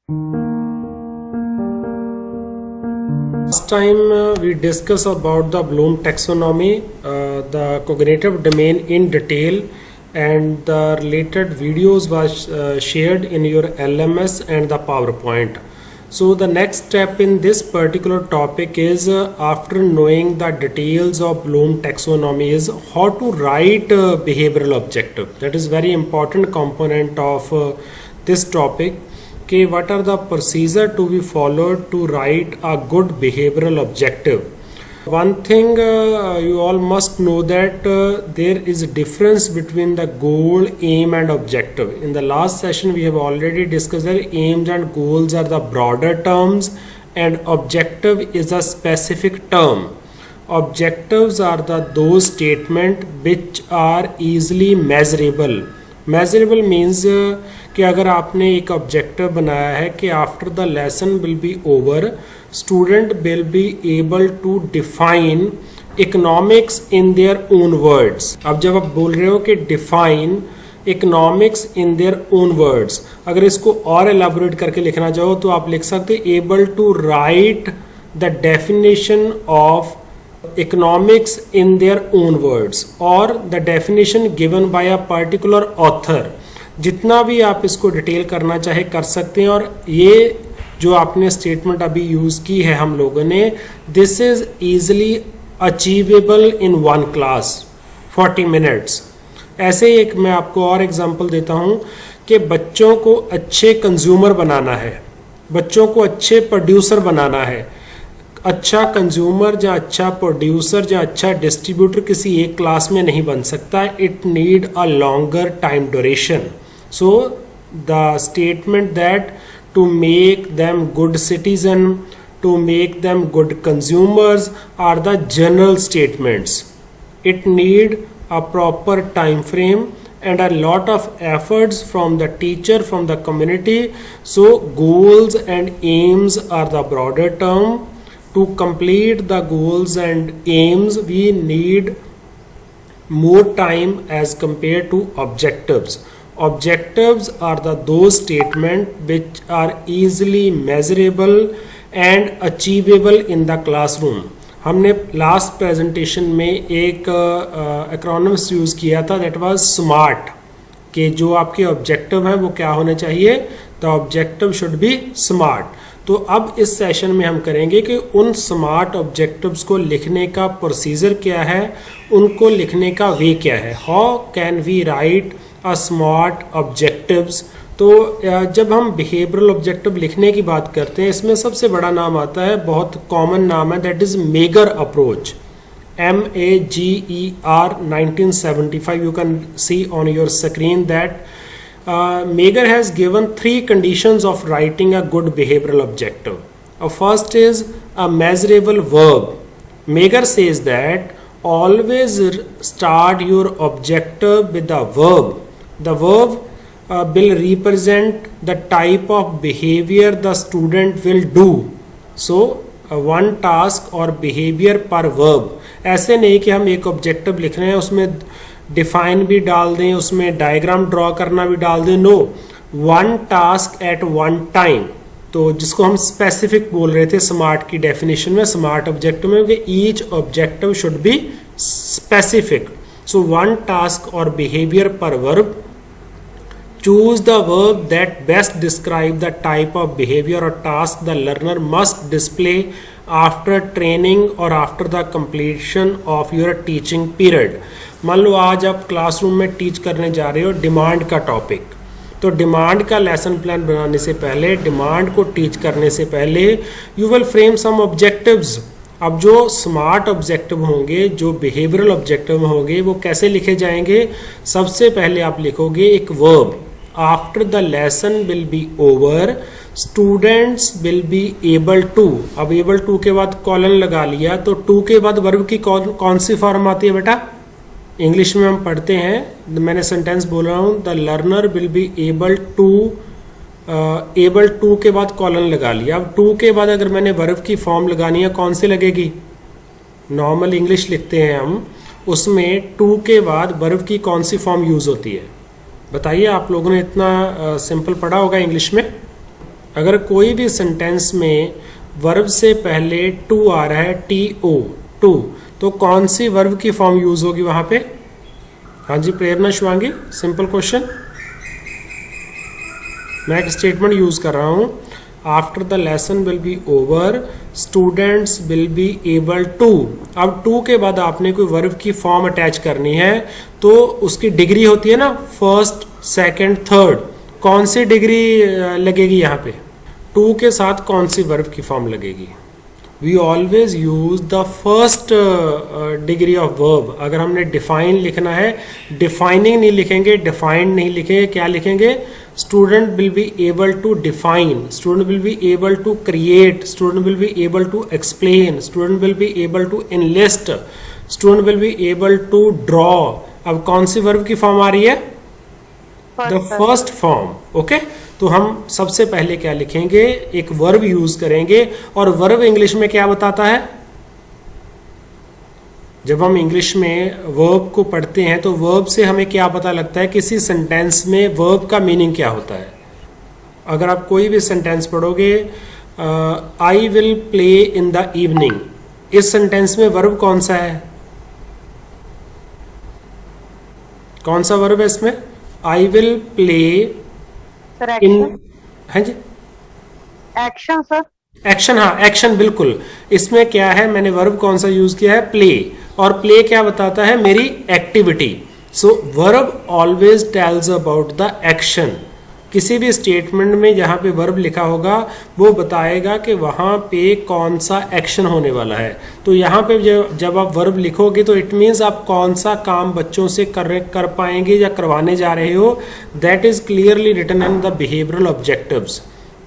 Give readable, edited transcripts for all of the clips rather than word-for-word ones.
Last time we discussed about the Bloom taxonomy, the cognitive domain in detail, and the related videos was shared in your LMS and the PowerPoint. So the next step in this particular topic is after knowing the details of Bloom taxonomy is how to write behavioral objective. That is very important component of this topic. Okay, what are the procedure to be followed to write a good behavioral objective? One thing you all must know that there is a difference between the goal, aim and objective. In the last session we have already discussed that aims and goals are the broader terms and objective is a specific term. Objectives are those statements which are easily measurable. Measurable means कि अगर आपने एक objective बनाया है कि after the lesson will be over student will be able to define economics in their own words. अब जब आप बोल रहे हो कि define economics in their own words, अगर इसको और एलाबोरेट करके लिखना चाहो तो आप लिख सकते able to write the definition of economics in their own words or the definition given by a particular author. जितना भी आप इसको डिटेल करना चाहे कर सकते हैं. और ये जो आपने स्टेटमेंट अभी यूज की है हम लोगों ने, this is easily achievable in one class 40 minutes. ऐसे ही एक मैं आपको और एग्जांपल देता हूं कि बच्चों को अच्छे कंज्यूमर बनाना है, बच्चों को अच्छे प्रोड्यूसर बनाना है. अच्छा कंज्यूमर या अच्छा प्रोड्यूसर या अच्छा डिस्ट्रीब्यूटर किसी एक क्लास में नहीं बन सकता. It need a longer time duration. So the statement that to make them good citizen, to make them good consumers are the general statements. It need a proper time frame and a lot of efforts from the teacher, from the community. So goals and aims are the broader term. To complete the goals and aims we need more time as compared to objectives. Objectives are those statements which are easily measurable and achievable in the classroom. हमने last presentation में एक acronyms use किया था, that was smart, कि जो आपके objective है वो क्या होने चाहिए, the objective should be smart. तो अब इस सेशन में हम करेंगे कि उन स्मार्ट ऑब्जेक्टिव्स को लिखने का प्रोसीजर क्या है, उनको लिखने का वे क्या है. How can we write a smart objectives. तो जब हम बिहेवियरल ऑब्जेक्टिव लिखने की बात करते हैं, इसमें सबसे बड़ा नाम आता है, बहुत कॉमन नाम है, that is megger approach. MEGER 1975. You can see on your screen that Meagher has given 3 conditions of writing a good behavioral objective. First is a measurable verb. Meagher says that always start your objective with a verb. The verb will represent the type of behavior the student will do. So one task or behavior per verb. ऐसे नहीं कि हम एक objective लिख रहे हैं उसमें define भी डाल दें, उसमें डायग्राम ड्रॉ करना भी डाल दें. No, one task at one time. तो जिसको हम स्पेसिफिक बोल रहे थे स्मार्ट की डेफिनेशन में, स्मार्ट ऑब्जेक्टिव में, each objective should be specific. So one task और बिहेवियर पर verb. Choose the verb that best describe the type of behavior or task the learner must display after training or after the completion of your teaching period. मान लो आज आप classroom में teach करने जा रहे हो डिमांड का टॉपिक, तो डिमांड का लेसन प्लान बनाने से पहले, डिमांड को टीच करने से पहले you will frame some objectives. अब जो स्मार्ट ऑब्जेक्टिव होंगे, जो बिहेवियरल ऑब्जेक्टिव होंगे, वो कैसे लिखे जाएंगे. सबसे पहले आप लिखोगे एक verb. After the lesson will be over students will be able to. अब एबल टू के बाद कॉलन लगा लिया, तो टू के बाद वर्ब की कौन सी फॉर्म आती है बेटा. इंग्लिश में हम पढ़ते हैं, मैंने सेंटेंस बोल रहा हूँ, the learner will be able to, able to के बाद कॉलन लगा लिया. अब टू के बाद अगर मैंने वर्ब की फॉर्म लगानी है, कौन सी लगेगी. नॉर्मल इंग्लिश लिखते हैं हम, उसमें टू के बाद वर्ब की कौन सी फॉर्म यूज होती है. बताइए, आप लोगों ने इतना सिंपल पढ़ा होगा इंग्लिश में. अगर कोई भी सेंटेंस में वर्ब से पहले टू आ रहा है, TO, टू, तो कौन सी वर्ब की फॉर्म यूज होगी वहां पे? हाँ जी प्रेरणा शिवांगी, सिंपल क्वेश्चन। मैं एक स्टेटमेंट यूज कर रहा हूं, after the lesson will be over students will be able to. अब टू के बाद आपने कोई वर्ब की फॉर्म अटैच करनी है तो उसकी डिग्री होती है ना, फर्स्ट, सेकंड, थर्ड। कौन सी डिग्री लगेगी यहाँ पे? टू के साथ कौन सी वर्ब की फॉर्म लगेगी? We always use the first degree of verb. अगर हमने डिफाइन लिखना है, डिफाइनिंग नहीं लिखेंगे, डिफाइंड नहीं लिखेंगे, क्या लिखेंगे? Student will be able to define, student will be able to create, student will be able to explain, student will be able to enlist, student will be able to draw. अब कौन सी verb की form आ रही है? The first form. Okay, तो हम सबसे पहले क्या लिखेंगे? एक वर्ब यूज करेंगे। और वर्ब इंग्लिश में क्या बताता है? जब हम इंग्लिश में वर्ब को पढ़ते हैं तो वर्ब से हमें क्या पता लगता है? किसी सेंटेंस में वर्ब का मीनिंग क्या होता है? अगर आप कोई भी सेंटेंस पढ़ोगे, I will play in the evening, इस सेंटेंस में वर्ब कौन सा है? कौन सा वर्ब है इसमें? आई विल प्ले इन, हाँ जी, एक्शन सर, एक्शन। हाँ, एक्शन, बिल्कुल। इसमें क्या है, मैंने वर्ब कौन सा यूज किया है? प्ले। और प्ले क्या बताता है? मेरी activity. So verb always tells about the action. किसी भी स्टेटमेंट में जहां पे वर्ब लिखा होगा वो बताएगा कि वहां पे कौन सा एक्शन होने वाला है। तो यहाँ पे जब आप वर्ब लिखोगे तो इट मीन्स आप कौन सा काम बच्चों से कर पाएंगे या करवाने जा रहे हो। That is clearly written in the behavioural objectives.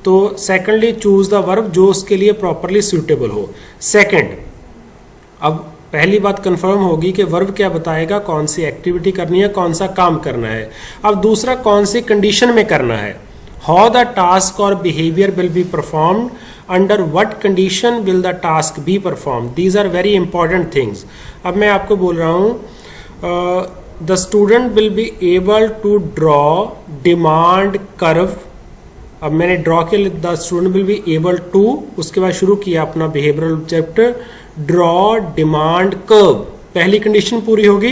तो सेकंडली चूज द वर्ब जो उसके लिए प्रॉपरली सूटेबल हो। सेकंड, अब पहली बात कंफर्म होगी कि वर्ब क्या बताएगा, कौन सी एक्टिविटी करनी है, कौन सा काम करना है। अब दूसरा, कौन सी कंडीशन में करना है। हाउ द टास्क और behaviour will be performed, under what condition will the task be perform. These are very important things. अब मैं आपको बोल रहा हूँ, the student will be able to draw demand curve. अब मैंने ड्रॉ के लिए the student will be able to, उसके बाद शुरू किया अपना behavioural object, draw demand curve. पहली कंडीशन पूरी होगी।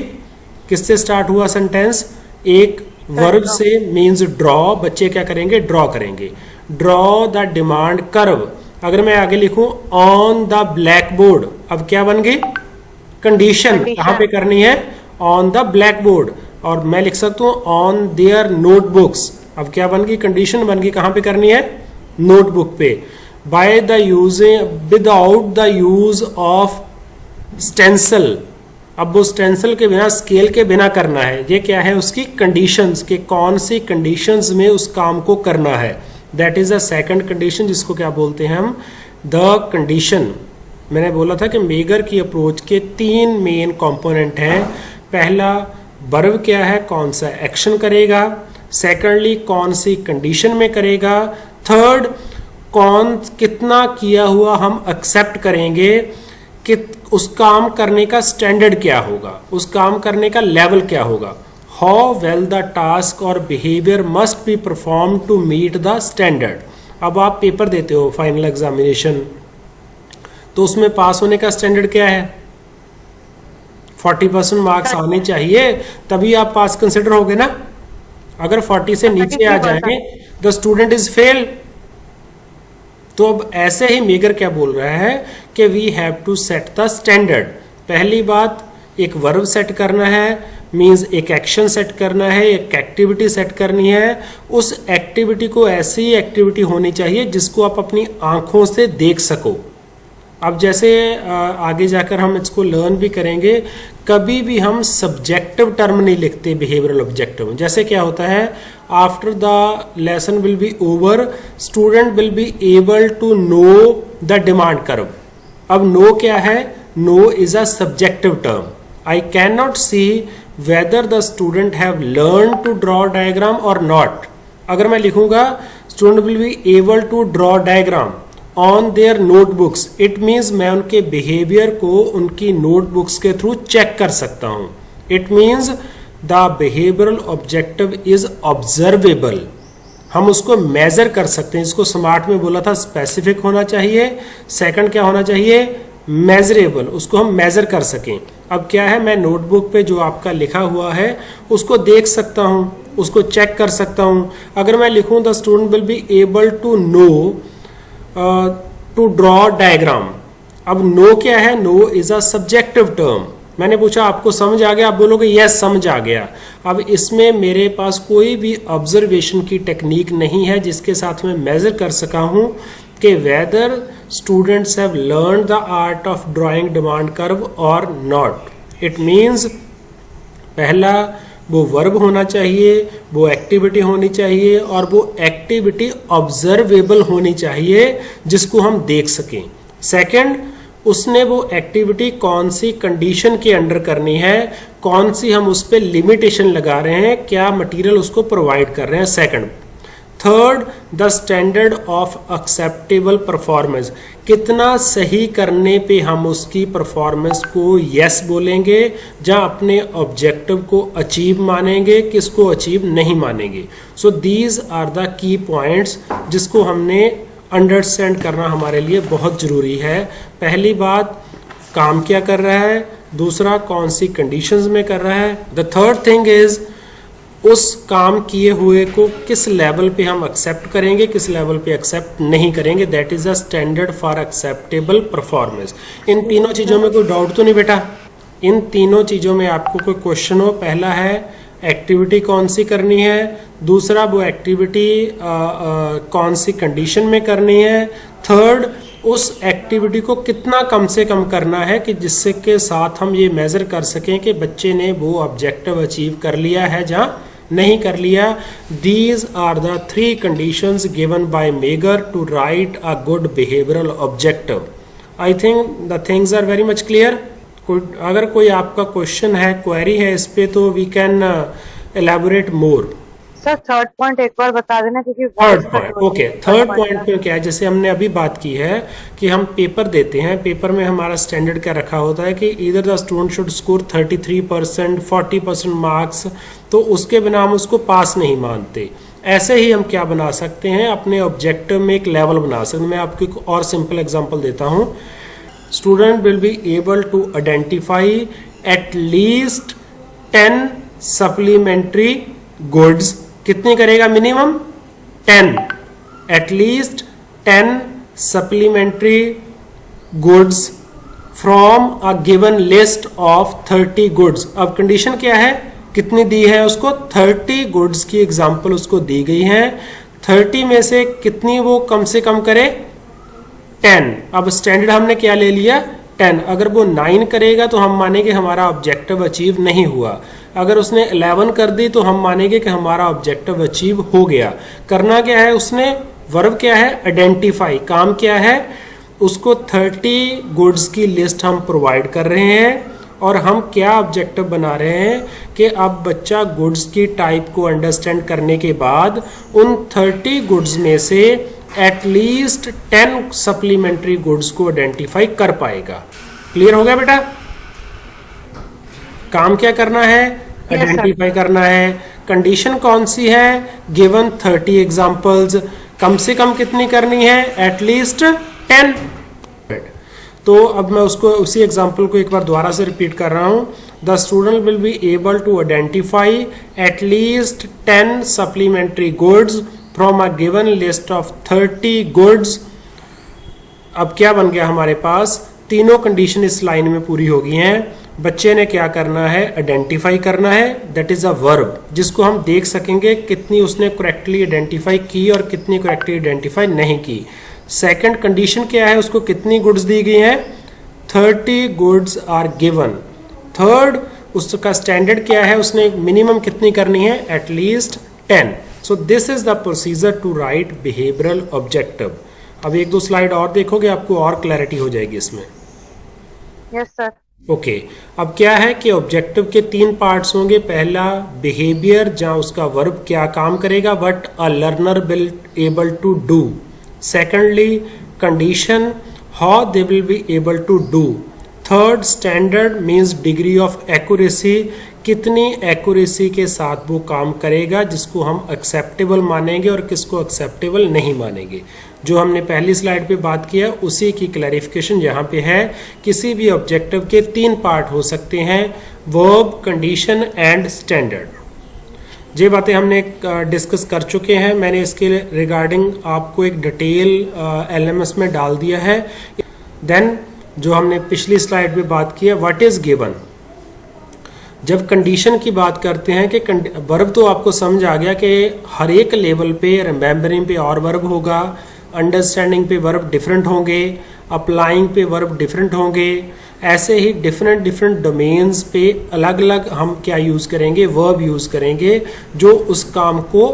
किससे स्टार्ट हुआ सेंटेंस? एक वर्ब से, मींस ड्रॉ। बच्चे क्या करेंगे? ड्रॉ करेंगे। Draw the demand curve. अगर मैं आगे लिखूं ऑन द ब्लैक बोर्ड, अब क्या बन गई? कंडीशन। कहां पे करनी है? On the black board. और मैं लिख सकता हूं ऑन देयर नोटबुक्स। अब क्या बन गई? कंडीशन बन गई। कहां पे करनी है? नोटबुक पे। By the using, without the use of stencil. अब वो स्टेंसिल के बिना, स्केल के बिना करना है। ये क्या है? उसकी कंडीशंस, के कौन सी कंडीशंस में उस काम को करना है। That is the second condition, जिसको क्या बोलते हैं हम? The condition. मैंने बोला था कि मेगर की अप्रोच के तीन मेन कंपोनेंट हैं। पहला, वर्ब क्या है, कौन सा एक्शन करेगा। सेकंडली, कौन सी कंडीशन में करेगा। थर्ड, कौन कितना किया हुआ हम एक्सेप्ट करेंगे, कि उस काम करने का स्टैंडर्ड क्या होगा, उस काम करने का लेवल क्या होगा। हाउ वेल द टास्क और behaviour must be perform to meet the standard. अब आप पेपर देते हो, फाइनल एग्जामिनेशन, तो उसमें पास होने का स्टैंडर्ड क्या है? 40% मार्क्स आने चाहिए, तभी आप पास कंसिडर होगे ना। अगर 40 से नीचे आ जाएंगे द स्टूडेंट इज फेल। तो अब ऐसे ही मेगर क्या बोल रहा है कि we have to set the standard. पहली बात, एक वर्ब सेट करना है, मींस एक एक्शन सेट करना है, एक एक्टिविटी सेट करनी है। उस एक्टिविटी को ऐसी एक्टिविटी होनी चाहिए जिसको आप अपनी आंखों से देख सको। अब जैसे आगे जाकर हम इसको लर्न भी करेंगे, कभी भी हम सब्जेक्टिव टर्म नहीं लिखते बिहेवियरल ऑब्जेक्टिव। जैसे क्या होता है, after the lesson will be over student will be able to know the demand curve. अब नो क्या है? Know is a subjective term. I can not see whether the student have learn to draw diagram और not. अगर मैं लिखूंगा student will be able to draw diagram on their notebooks, it means मैं उनके behaviour को उनकी notebooks के through check कर सकता हूं। It means the behavioural objective is observable. हम उसको मेजर कर सकते हैं। इसको स्मार्ट में बोला था स्पेसिफिक होना चाहिए, सेकंड क्या होना चाहिए, मेजरेबल, उसको हम मेजर कर सकें। अब क्या है, मैं नोटबुक पे जो आपका लिखा हुआ है उसको देख सकता हूं, उसको चेक कर सकता हूं। अगर मैं लिखूं the student will be able to know to draw diagram. अब नो क्या है, know is a subjective term. मैंने पूछा आपको समझ आ गया, आप बोलोगे यस समझ आ गया। अब इसमें मेरे पास कोई भी ऑब्जर्वेशन की टेक्निक नहीं है जिसके साथ मैं मेजर कर सका हूं कि whether students have learn the art of drawing demand curve और नॉट। इट मीन्स पहला वो वर्ब होना चाहिए, वो एक्टिविटी होनी चाहिए और वो एक्टिविटी ऑब्जर्वेबल होनी चाहिए जिसको हम देख सकें। सेकंड, उसने वो एक्टिविटी कौन सी कंडीशन के अंडर करनी है, कौन सी हम उस पर लिमिटेशन लगा रहे हैं, क्या मटेरियल उसको प्रोवाइड कर रहे हैं। Second, third, the standard of acceptable performance, कितना सही करने पे हम उसकी परफॉर्मेंस को यस बोलेंगे, जहां अपने ऑब्जेक्टिव को अचीव मानेंगे, किसको अचीव नहीं मानेंगे। So these are the key points जिसको हमने अंडरस्टैंड करना हमारे लिए बहुत जरूरी है। पहली बात, काम क्या कर रहा है, दूसरा कौन सी कंडीशंस में कर रहा है, द थर्ड थिंग इज उस काम किए हुए को किस लेवल पे हम एक्सेप्ट करेंगे, किस लेवल पे एक्सेप्ट नहीं करेंगे। That is a standard for acceptable performance. इन तीनों चीजों में कोई डाउट तो नहीं बेटा? इन तीनों चीजों में आपको कोई क्वेश्चन हो, पहला है एक्टिविटी कौन सी करनी है, दूसरा वो एक्टिविटी कौन सी कंडीशन में करनी है, थर्ड उस एक्टिविटी को कितना कम से कम करना है कि जिससे के साथ हम ये मेजर कर सकें कि बच्चे ने वो ऑब्जेक्टिव अचीव कर लिया है या नहीं कर लिया। These are the three conditions given by Mager to write a good behavioural objective. I think the things are very much clear. अगर कोई आपका क्वेश्चन है, क्वेरी है इस पे, तो we can elaborate more. Sir third point एक बार बता देना क्योंकि third point, okay, third point में क्या है, जैसे हमने अभी बात की है कि हम पेपर देते हैं, पेपर में हमारा स्टैंडर्ड क्या रखा होता है कि इधर the student should score 33%, 40% marks, तो उसके बिना हम उसको पास नहीं मानते। ऐसे ही हम क्या बना सकते हैं, अपने ऑब्जेक्टिव में एक लेवल बना सकते हैं। मैं आपको एक और सिंपल एग्जांपल देता हूं। Student will be able to identify at least 10 supplementary goods. कितनी करेगा minimum? 10, at least 10 supplementary goods from a given list of 30 goods. अब कंडीशन क्या है, कितनी दी है उसको? 30 गुड्स की एग्जांपल उसको दी गई है। 30 में से कितनी वो कम से कम करे? 10। अब स्टैंडर्ड हमने क्या ले लिया? 10। अगर वो 9 करेगा तो हम मानेंगे हमारा ऑब्जेक्टिव अचीव नहीं हुआ। अगर उसने 11 कर दी तो हम मानेंगे कि हमारा ऑब्जेक्टिव अचीव हो गया। करना क्या है उसने? वर्ब क्या है? आइडेंटिफाई। काम क्या है? उसको 30 गुड्स की लिस्ट हम प्रोवाइड कर रहे हैं और हम क्या ऑब्जेक्टिव बना रहे हैं कि अब बच्चा गुड्स की टाइप को अंडरस्टैंड करने के बाद उन 30 गुड्स में से एटलीस्ट 10 सप्लीमेंट्री गुड्स को आइडेंटिफाई कर पाएगा। क्लियर हो गया बेटा? काम क्या करना है? आइडेंटिफाई करना है। कंडीशन कौन सी है? Given 30 examples. कम से कम कितनी करनी है? एटलीस्ट 10। तो अब मैं उसको उसी एग्जांपल को एक बार दोबारा से रिपीट कर रहा हूं। The student will be able to identify at least 10 supplementary goods from a given list of 30 goods. अब क्या बन गया हमारे पास? तीनों कंडीशन इस लाइन में पूरी हो गई हैं। बच्चे ने क्या करना है? आइडेंटिफाई करना है। दैट इज अ वर्ब जिसको हम देख सकेंगे कितनी उसने करेक्टली आइडेंटिफाई की और कितनी करेक्टली आइडेंटिफाई नहीं की। सेकंड कंडीशन क्या है? उसको कितनी गुड्स दी गई हैं? 30 गुड्स आर गिवन। थर्ड, उसका स्टैंडर्ड क्या है? उसने मिनिमम कितनी करनी है? At least 10। So this is the procedure to write behavioural objective. अब एक दो स्लाइड और देखोगे, आपको और क्लैरिटी हो जाएगी इसमें। Yes sir. ओके, अब क्या है कि ऑब्जेक्टिव के 3 पार्ट्स होंगे। पहला बिहेवियर, जहां उसका वर्ब क्या काम करेगा, what a learner will able to do. Secondly condition, how they will be able to do. Third standard means degree of accuracy, कितनी एक्यूरेसी के साथ वो काम करेगा जिसको हम एक्सेप्टेबल मानेंगे और किसको एक्सेप्टेबल नहीं मानेंगे। जो हमने पहली स्लाइड पे बात किया उसी की क्लैरिफिकेशन यहाँ पे है। किसी भी ऑब्जेक्टिव के 3 पार्ट हो सकते हैं, वर्ब, कंडीशन एंड स्टैंडर्ड। ये बातें हमने डिस्कस कर चुके हैं। मैंने इसके रिगार्डिंग आपको एक डिटेल LMS में डाल दिया है। देन जो हमने पिछली स्लाइड पे बात की है, व्हाट इज गिवन। जब कंडीशन की बात करते हैं कि वर्ब तो आपको समझ आ गया कि हर एक लेवल पे रिमेम्बरिंग पे और वर्ब होगा, अंडरस्टैंडिंग पे वर्ब डिफरेंट होंगे, अप्लाइंग पे वर्ब डिफरेंट होंगे। ऐसे ही डिफरेंट डोमेन्स पे अलग अलग हम क्या यूज़ करेंगे, वर्ब यूज़ करेंगे जो उस काम को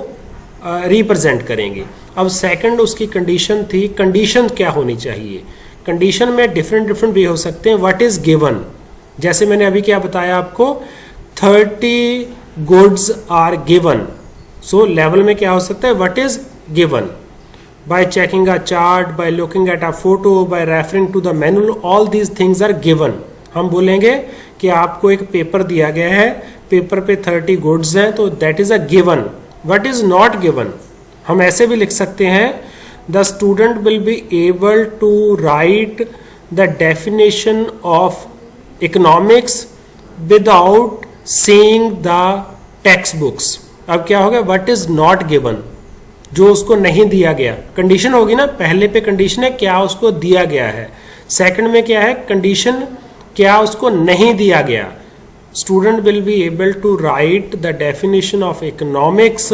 रिप्रेजेंट करेंगे। अब सेकंड उसकी कंडीशन थी, कंडीशन क्या होनी चाहिए। कंडीशन में डिफरेंट वे हो सकते हैं। व्हाट इज गिवन, जैसे मैंने अभी क्या बताया आपको, 30 goods are given. So level में क्या हो सकता है, what is given. by checking a chart, by looking at a photo, by referring to the manual, all these things are given। हम बोलेंगे कि आपको एक पेपर दिया गया है, पेपर पे 30 गुड्स हैं, तो that is a given। what is not given, हम ऐसे भी लिख सकते हैं, the student will be able to write the definition of economics without seeing the textbooks। अब क्या होगा, what is not given, जो उसको नहीं दिया गया। कंडीशन होगी ना, पहले पे कंडीशन है क्या उसको दिया गया है, सेकंड में क्या है कंडीशन क्या उसको नहीं दिया गया। Student will be able to write the definition of economics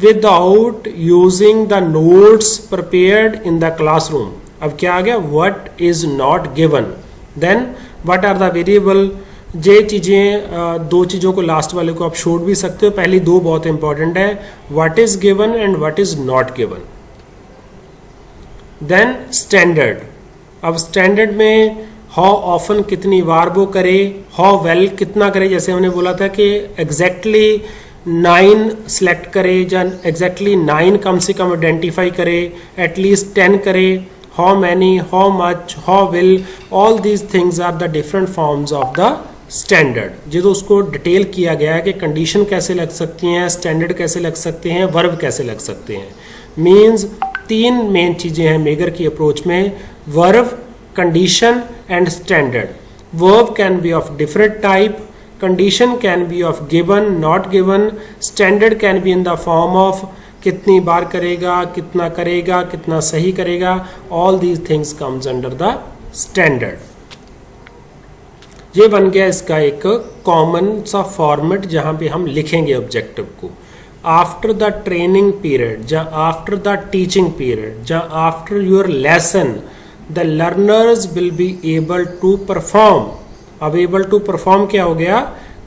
without using the notes prepared in the classroom. अब क्या आ गया, what is not given. Then what are the variable. ये चीज़ें 2 चीज़ों को लास्ट वाले को आप छोड़ भी सकते हो, पहली 2 बहुत इंपॉर्टेंट है, what is given and what is not given. Then standard. अब स्टैंडर्ड में हाउ ऑफन कितनी बार वो करे, हाउ वेल कितना करे। जैसे हमने बोला था कि एग्जैक्टली 9 सेलेक्ट करे या एग्जैक्टली 9 कम से कम आइडेंटिफाई करे, एटलीस्ट 10 करे, how many, how much, how will, all these things are the different forms of the standard. जो तो उसको डिटेल किया गया है कि कंडीशन कैसे लग सकती हैं, स्टैंडर्ड कैसे लग सकते हैं, वर्ब कैसे लग सकते हैं। मीन्स 3 मेन चीजें हैं मेगर की अप्रोच में, verb, condition and standard. Verb can be of different type, condition can be of given, not given, standard can be in the form of कितनी बार करेगा, कितना सही करेगा। All these things comes under the standard. ये बन गया इसका एक कॉमन सा फॉर्मेट जहां पे हम लिखेंगे ऑब्जेक्टिव को। आफ्टर द ट्रेनिंग पीरियड या आफ्टर द टीचिंग पीरियड या after your lesson the learners will be able to perform. अब एबल टू परफॉर्म क्या हो गया,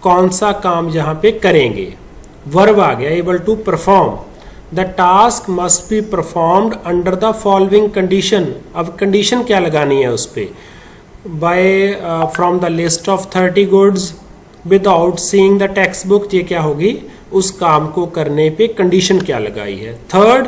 कौन सा काम यहाँ पे करेंगे, वर्ब आ गया, able to perform. The task must be performed under the following condition. अब कंडीशन क्या लगानी है उस पर, by from the list of 30 goods without seeing the textbook। ये क्या होगी, उस काम को करने पे कंडीशन क्या लगाई है। थर्ड,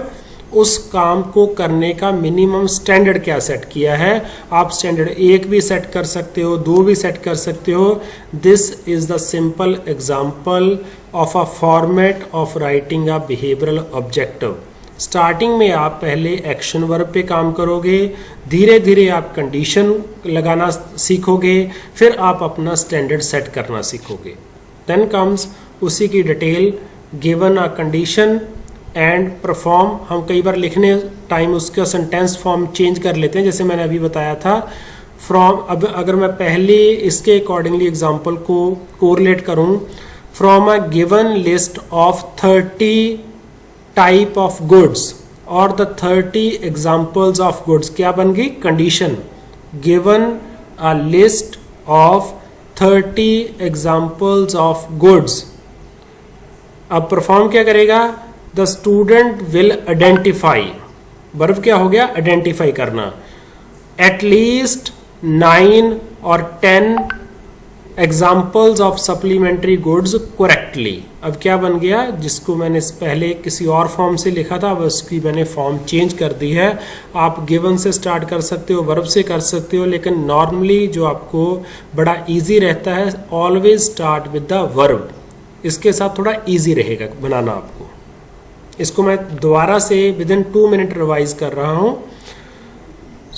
उस काम को करने का मिनिमम स्टैंडर्ड क्या सेट किया है। आप स्टैंडर्ड 1 भी सेट कर सकते हो, 2 भी सेट कर सकते हो। This is the simple example of a format of writing a behavioural objective. Starting में आप पहले एक्शन वर्ब पे काम करोगे, धीरे धीरे आप कंडीशन लगाना सीखोगे, फिर आप अपना स्टैंडर्ड सेट करना सीखोगे। देन कम्स उसी की detail, given a condition and perform. हम कई बार लिखने टाइम उसका सेंटेंस फॉर्म चेंज कर लेते हैं, जैसे मैंने अभी बताया था फ्रॉम। अब अगर मैं पहले इसके अकॉर्डिंगली एग्जाम्पल को कोरिलेट करूं, from a given list of 30 type of goods और द 30 एग्जाम्पल्स ऑफ गुड्स, क्या बन गई condition. Given a list of 30 examples of goods. अब परफॉर्म क्या करेगा, the student will identify. Verb क्या हो गया, आइडेंटिफाई करना। एटलीस्ट 9 और 10 examples of supplementary goods correctly. अब क्या बन गया, जिसको मैंने पहले किसी और फॉर्म से लिखा था, अब उसकी मैंने फॉर्म चेंज कर दी है। आप गिवन से स्टार्ट कर सकते हो, वर्ब से कर सकते हो, लेकिन नॉर्मली जो आपको बड़ा इजी रहता है, always start with the verb. इसके साथ थोड़ा इजी रहेगा बनाना आपको। इसको मैं दोबारा से विद इन 2 मिनट रिवाइज कर रहा हूँ।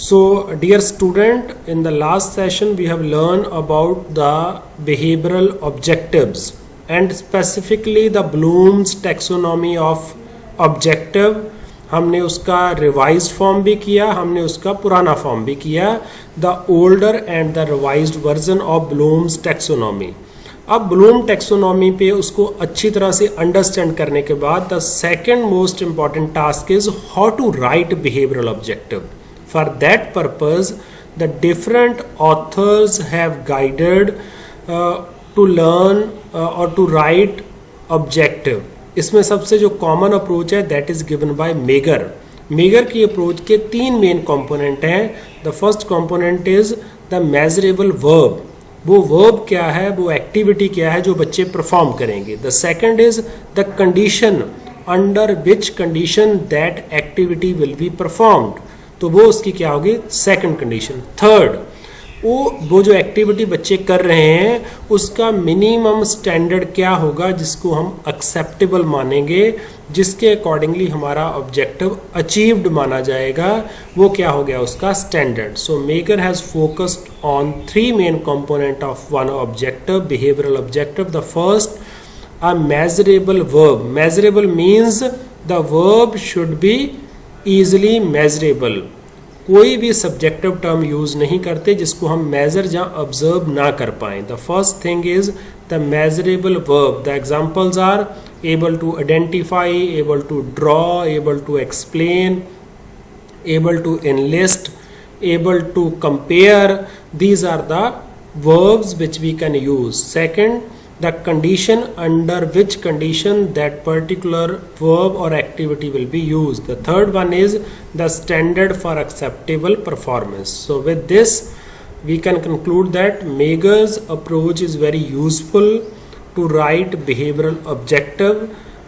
So dear student, in the last session we have learned about the behavioral objectives and specifically the Bloom's taxonomy of objective। हमने उसका revised form भी किया, हमने उसका पुराना form भी किया, the older and the revised version of Bloom's taxonomy। अब ब्लूम टेक्सोनॉमी पे उसको अच्छी तरह से अंडरस्टैंड करने के बाद the second most important task is how to write behavioural objective. For that purpose, the different authors have guided to learn or to write objective। इसमें सबसे जो कॉमन अप्रोच है that is given by megger. Megger की approach के 3 main component हैं। The first component is the measurable verb. वो verb क्या है, वो एक्टिविटी क्या है जो बच्चे परफॉर्म करेंगे। The second is the condition, under which condition that activity will be performed, तो वो उसकी क्या होगी, सेकंड कंडीशन। थर्ड, वो जो एक्टिविटी बच्चे कर रहे हैं उसका मिनिमम स्टैंडर्ड क्या होगा जिसको हम एक्सेप्टेबल मानेंगे, जिसके अकॉर्डिंगली हमारा ऑब्जेक्टिव अचीव्ड माना जाएगा, वो क्या हो गया उसका standard. So maker has focused on 3 main component of one objective, behavioural objective. The first, a measurable verb. Measurable means the verb should be easily measurable. कोई भी सब्जेक्टिव टर्म यूज नहीं करते जिसको हम मेजर या ऑब्जर्व ना कर पाए। The first thing is the measurable verb. The examples are able to identify, able to draw, able to explain, able to enlist, able to compare. These are the verbs which we can use. Second, the condition under which condition that particular verb or activity will be used. The third one is the standard for acceptable performance. So with this we can conclude that Meagher's approach is very useful to write behavioral objective.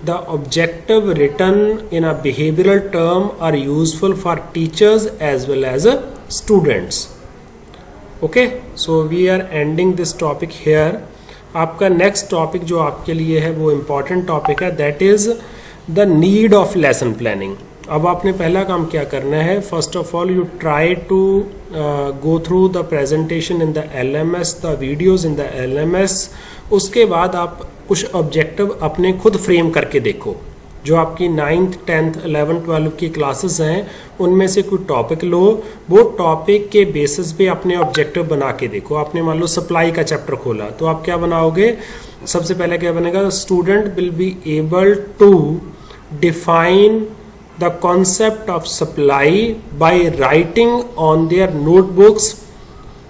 The objective written in a behavioral term are useful for teachers as well as students. Okay, so we are ending this topic here. आपका next topic जो आपके लिए है वो important topic है, that is the need of lesson planning. अब आपने पहला काम क्या करना है, first of all you try to go through the presentation in the LMS, the videos in the LMS। उसके बाद आप कुछ ऑब्जेक्टिव अपने खुद फ्रेम करके देखो। जो आपकी 9th 10th 11th 12th की क्लासेस हैं उनमें से कोई टॉपिक लो, वो टॉपिक के बेसिस पे अपने ऑब्जेक्टिव बना के देखो। आपने मान लो सप्लाई का चैप्टर खोला तो आप क्या बनाओगे, सबसे पहले क्या बनेगा, student will be able to define the concept of supply by writing on their notebooks.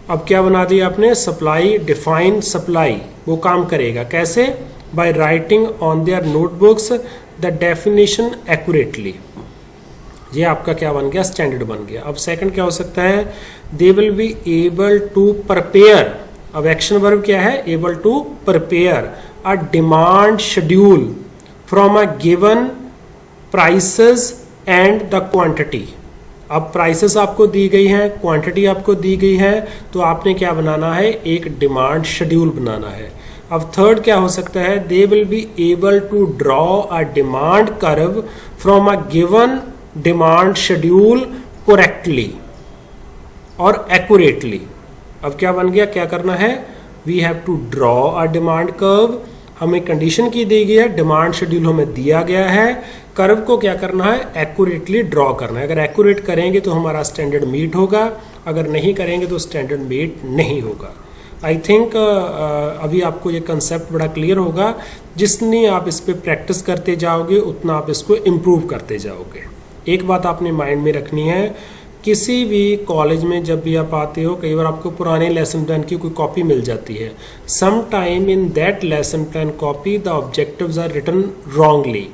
अब क्या बना दिया आपने, सप्लाई, डिफाइन सप्लाई। वो काम करेगा कैसे, bye writing on their notebooks the definition accurately. ये आपका क्या बन गया, स्टैंडर्ड बन गया। अब सेकंड क्या हो सकता है, they will be able to prepare. अब एक्शन वर्ब क्या है, able to prepare a demand schedule from a given prices and the quantity. अब प्राइसेस आपको दी गई है, क्वांटिटी आपको दी गई है, तो आपने क्या बनाना है, एक डिमांड शेड्यूल बनाना है। अब थर्ड क्या हो सकता है, they will be able to draw a demand curve from a given demand schedule correctly और एक्यूरेटली। अब क्या बन गया, क्या करना है, we have to draw a demand curve. हमें कंडीशन की दी गई है, डिमांड शेड्यूल हमें दिया गया है, कर्व को क्या करना है, एक्यूरेटली ड्रॉ करना है। अगर एक्यूरेट करेंगे तो हमारा स्टैंडर्ड मीट होगा, अगर नहीं करेंगे तो स्टैंडर्ड मीट नहीं होगा। आई थिंक अभी आपको ये कंसेप्ट बड़ा क्लियर होगा। जितनी आप इस पे प्रैक्टिस करते जाओगे उतना आप इसको इम्प्रूव करते जाओगे। एक बात आपने माइंड में रखनी है, किसी भी कॉलेज में जब भी आप आते हो, कई बार आपको पुराने लेसन प्लान की कोई कॉपी मिल जाती है। Some time in that lesson plan copy the objectives are written wrongly.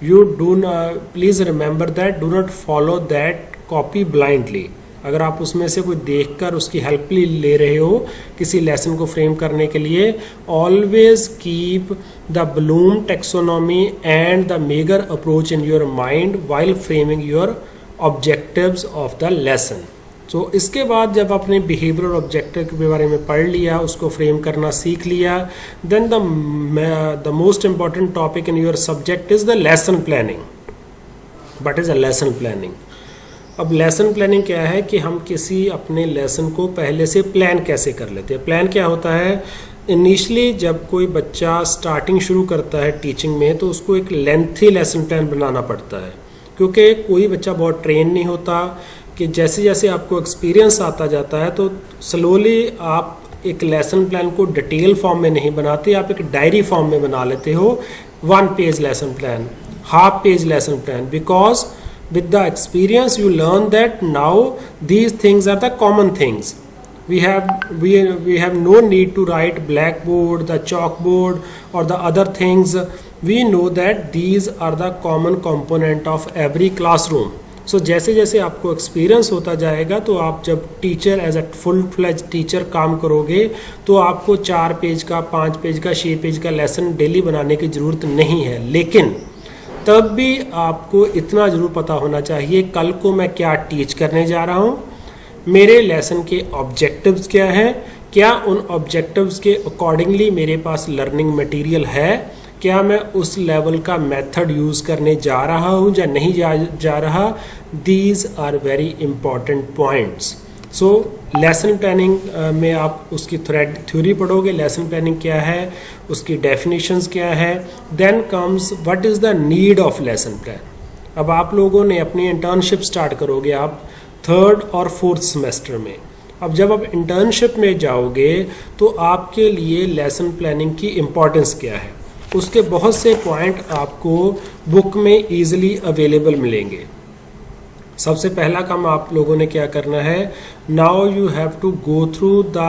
You do not, please remember that, do not follow that copy blindly. अगर आप उसमें से कोई देखकर उसकी हेल्प ले रहे हो किसी लेसन को फ्रेम करने के लिए, always keep the Bloom taxonomy and the megger approach in your mind while framing your objectives of the lesson. तो इसके बाद जब आपने बिहेवियर और ऑब्जेक्टिव के बारे में पढ़ लिया, उसको फ्रेम करना सीख लिया, then the most important topic in your subject is the lesson planning. What is a lesson planning? अब लेसन प्लानिंग क्या है कि हम किसी अपने लेसन को पहले से प्लान कैसे कर लेते हैं। प्लान क्या होता है, इनिशियली जब कोई बच्चा स्टार्टिंग शुरू करता है टीचिंग में तो उसको एक लेंथी लेसन प्लान बनाना पड़ता है, क्योंकि कोई बच्चा बहुत ट्रेन नहीं होता कि जैसे जैसे आपको एक्सपीरियंस आता जाता है तो स्लोली आप एक लेसन प्लान को डिटेल फॉर्म में नहीं बनाते, आप एक डायरी फॉर्म में बना लेते हो। 1 page lesson plan, half page lesson plan, because with the experience you learn that now these things are the common things. We have no need to write blackboard, the chalkboard or the other things. We know that these are the common component of every classroom. So जैसे जैसे आपको experience होता जाएगा तो आप जब teacher as a full fledge teacher काम करोगे तो आपको 4 पेज का, 5 पेज का, 6 पेज का लेसन डेली बनाने की ज़रूरत नहीं है। लेकिन तब भी आपको इतना ज़रूर पता होना चाहिए कल को मैं क्या टीच करने जा रहा हूँ, मेरे लेसन के ऑब्जेक्टिव्स क्या हैं, क्या उन ऑब्जेक्टिव्स के अकॉर्डिंगली मेरे पास लर्निंग मटेरियल है, क्या मैं उस लेवल का मेथड यूज़ करने जा रहा हूँ या नहीं जा रहा। These are very important points. So lesson planning में आप उसकी थ्योरी पढ़ोगे, लेसन प्लानिंग क्या है, उसकी डेफिनेशंस क्या है, then comes what is the need of lesson plan. अब आप लोगों ने अपनी इंटर्नशिप स्टार्ट करोगे आप 3rd और 4th सेमेस्टर में। अब जब आप इंटर्नशिप में जाओगे तो आपके लिए लेसन प्लानिंग की इम्पोर्टेंस क्या है, उसके बहुत से पॉइंट आपको बुक में ईजिली अवेलेबल मिलेंगे। सबसे पहला काम आप लोगों ने क्या करना है, now you have to go through the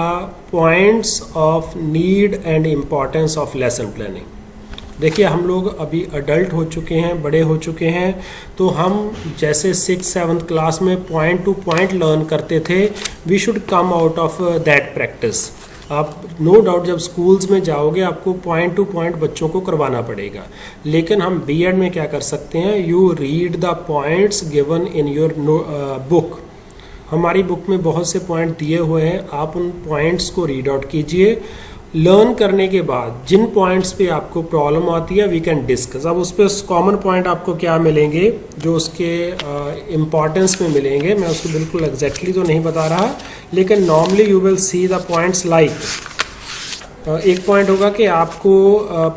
points of need and importance of lesson planning. देखिए हम लोग अभी अडल्ट हो चुके हैं, बड़े हो चुके हैं, तो हम जैसे 6th 7th क्लास में पॉइंट टू पॉइंट लर्न करते थे, we should come out of that practice. आप नो डाउट जब स्कूल्स में जाओगे आपको पॉइंट टू पॉइंट बच्चों को करवाना पड़ेगा, लेकिन हम बीएड में क्या कर सकते हैं, you read the points given in your book. हमारी बुक में बहुत से पॉइंट दिए हुए हैं, आप उन पॉइंट्स को रीड आउट कीजिए। लर्न करने के बाद जिन पॉइंट्स पे आपको प्रॉब्लम आती है वी कैन डिस्कस। अब उस पर कॉमन पॉइंट आपको क्या मिलेंगे जो उसके इम्पॉर्टेंस में मिलेंगे, मैं उसको बिल्कुल एग्जैक्टली तो नहीं बता रहा, लेकिन normally you will see the points like एक पॉइंट होगा कि आपको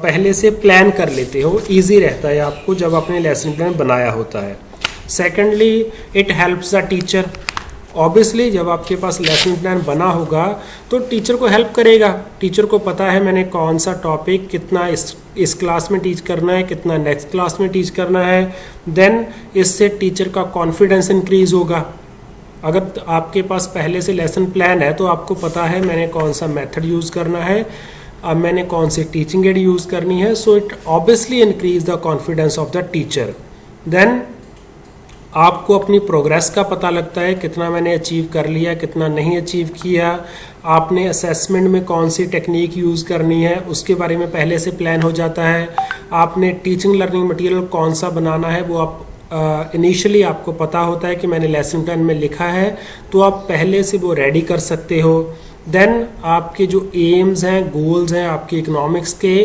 पहले से प्लान कर लेते हो, ईजी रहता है आपको जब आपने लेसन प्लान बनाया होता है। Secondly it helps the teacher. Obviously जब आपके पास लेसन प्लान बना होगा तो टीचर को हेल्प करेगा, टीचर को पता है मैंने कौन सा टॉपिक कितना इस क्लास में टीच करना है, कितना नेक्स्ट क्लास में टीच करना है, देन इससे टीचर का कॉन्फिडेंस इंक्रीज होगा। अगर आपके पास पहले से लेसन प्लान है तो आपको पता है मैंने कौन सा मेथड यूज़ करना है, अब मैंने कौन सी टीचिंग एड यूज़ करनी है, so it obviously increase the confidence of the teacher. Then आपको अपनी प्रोग्रेस का पता लगता है, कितना मैंने अचीव कर लिया, कितना नहीं अचीव किया, आपने असेसमेंट में कौन सी टेक्निक यूज़ करनी है उसके बारे में पहले से प्लान हो जाता है, आपने टीचिंग लर्निंग मटेरियल कौन सा बनाना है वो आप इनिशियली आपको पता होता है कि मैंने लेसन प्लान में लिखा है, तो आप पहले से वो रेडी कर सकते हो। देन आपके जो एम्स हैं, गोल्स हैं आपके इकोनॉमिक्स के,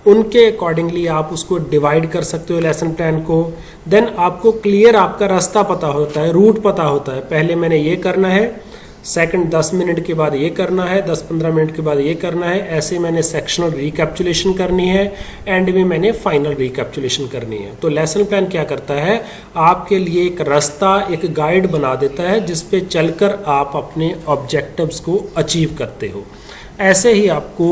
उनके अकॉर्डिंगली आप उसको डिवाइड कर सकते हो लेसन प्लान को। देन आपको क्लियर आपका रास्ता पता होता है, रूट पता होता है, पहले मैंने ये करना है, सेकंड 10 मिनट के बाद ये करना है, 10-15 मिनट के बाद ये करना है, ऐसे मैंने सेक्शनल रिकैप्चुलेशन करनी है, एंड में मैंने फाइनल रिकैप्चुलेशन करनी है। तो लेसन प्लान क्या करता है, आपके लिए एक रास्ता, एक गाइड बना देता है जिस पे चलकर आप अपने ऑब्जेक्टिव्स को अचीव करते हो। ऐसे ही आपको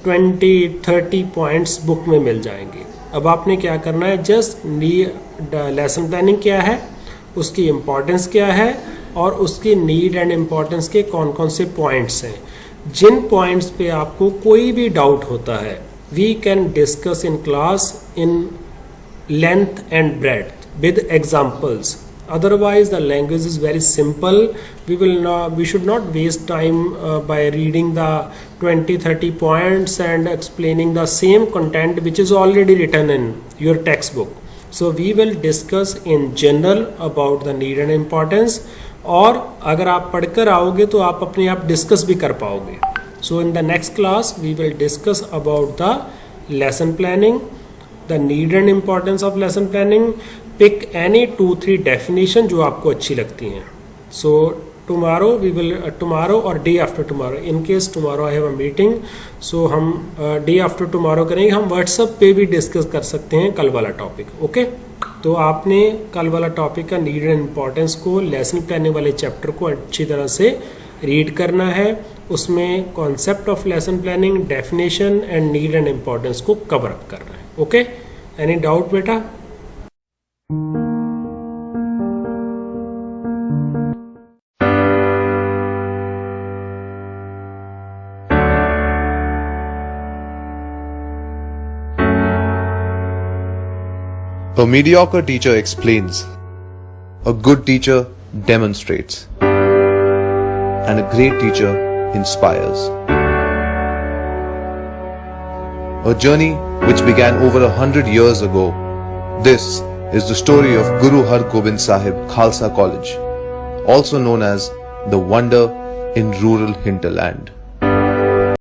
20-30 पॉइंट्स बुक में मिल जाएंगे। अब आपने क्या करना है, जस्ट लेसन प्लानिंग क्या है, उसकी इम्पोर्टेंस क्या है और उसकी नीड एंड इम्पोर्टेंस के कौन कौन से पॉइंट्स हैं। जिन पॉइंट्स पे आपको कोई भी डाउट होता है we can discuss in class in length and breadth with examples. Otherwise, the language is very simple. We should not waste time by reading the 20-30 points and explaining the same content which is already written in your textbook. So we will discuss in general about the need and importance. और अगर आप पढ़कर आओगे तो आप अपने आप discuss भी कर पाओगे. So in the next class we will discuss about the lesson planning, the need and importance of lesson planning. Pick any 2-3 definition जो आपको अच्छी लगती हैं. So tomorrow we will tomorrow or day after tomorrow, in case tomorrow I have a meeting, so हम day after tomorrow करेंगे. हम WhatsApp पे भी डिस्कस कर सकते हैं कल वाला टॉपिक. ओके, तो आपने कल वाला टॉपिक का नीड एंड इम्पोर्टेंस को, लेसन प्लानिंग वाले चैप्टर को अच्छी तरह से रीड करना है. उसमें concept of lesson planning, definition and need and importance को कवर अप करना है. ओके, एनी डाउट बेटा? A mediocre teacher explains, a good teacher demonstrates, and a great teacher inspires. A journey which began over 100 years ago. This is the story of Guru Har Gobind Sahib Khalsa College, also known as the Wonder in Rural Hinterland.